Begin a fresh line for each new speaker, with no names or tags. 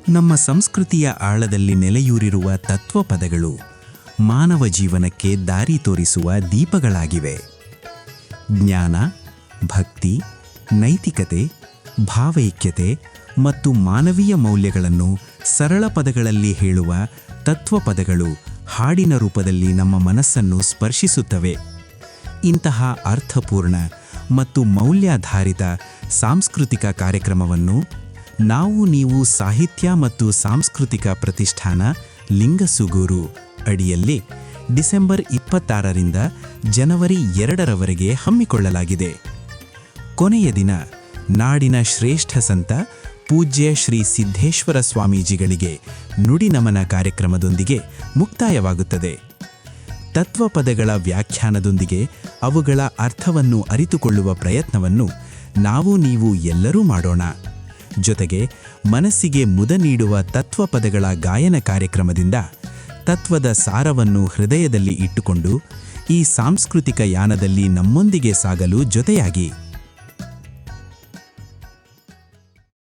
ನಮ್ಮ ಸಂಸ್ಕೃತಿಯ ಆಳದಲ್ಲಿ ನೆಲೆಯೂರಿರುವ ತತ್ವಪದಗಳು ಮಾನವ ಜೀವನಕ್ಕೆ ದಾರಿ ತೋರಿಸುವ ದೀಪಗಳಾಗಿವೆ. ಜ್ಞಾನ, ಭಕ್ತಿ, ನೈತಿಕತೆ, ಭಾವೈಕ್ಯತೆ ಮತ್ತು ಮಾನವೀಯ ಮೌಲ್ಯಗಳನ್ನು ಸರಳ ಪದಗಳಲ್ಲಿ ಹೇಳುವ ತತ್ವಪದಗಳು ಹಾಡಿನ ರೂಪದಲ್ಲಿ ನಮ್ಮ ಮನಸ್ಸನ್ನು ಸ್ಪರ್ಶಿಸುತ್ತವೆ. ಇಂತಹ ಅರ್ಥಪೂರ್ಣ ಮತ್ತು ಮೌಲ್ಯಾಧಾರಿತ ಸಾಂಸ್ಕೃತಿಕ ಕಾರ್ಯಕ್ರಮವನ್ನು ನೀವು ಸಾಹಿತ್ಯ ಮತ್ತು ಸಾಂಸ್ಕೃತಿಕ ಪ್ರತಿಷ್ಠಾನ ಲಿಂಗಸುಗೂರು ಅಡಿಯಲ್ಲಿ ಡಿಸೆಂಬರ್ 26ರಿಂದ ಜನವರಿ 2ರವರೆಗೆ ಹಮ್ಮಿಕೊಳ್ಳಲಾಗಿದೆ. ಕೊನೆಯ ದಿನ ನಾಡಿನ ಶ್ರೇಷ್ಠ ಸಂತ ಪೂಜ್ಯ ಶ್ರೀ ಸಿದ್ದೇಶ್ವರ ಸ್ವಾಮೀಜಿಗಳಿಗೆ ನುಡಿನಮನ ಕಾರ್ಯಕ್ರಮದೊಂದಿಗೆ ಮುಕ್ತಾಯವಾಗುತ್ತದೆ. ತತ್ವಪದಗಳ ವ್ಯಾಖ್ಯಾನದೊಂದಿಗೆ ಅವುಗಳ ಅರ್ಥವನ್ನು ಅರಿತುಕೊಳ್ಳುವ ಪ್ರಯತ್ನವನ್ನು ನೀವು ಎಲ್ಲರೂ ಮಾಡೋಣ. ಜೊತೆಗೆ ಮನಸ್ಸಿಗೆ ಮುದ ನೀಡುವ ತತ್ವಪದಗಳ ಗಾಯನ ಕಾರ್ಯಕ್ರಮದಿಂದ ತತ್ವದ ಸಾರವನ್ನು ಹೃದಯದಲ್ಲಿ ಇಟ್ಟುಕೊಂಡು ಈ ಸಾಂಸ್ಕೃತಿಕ ಯಾನದಲ್ಲಿ ನಮ್ಮೊಂದಿಗೆ ಸಾಗಲು ಜೊತೆಯಾಗಿ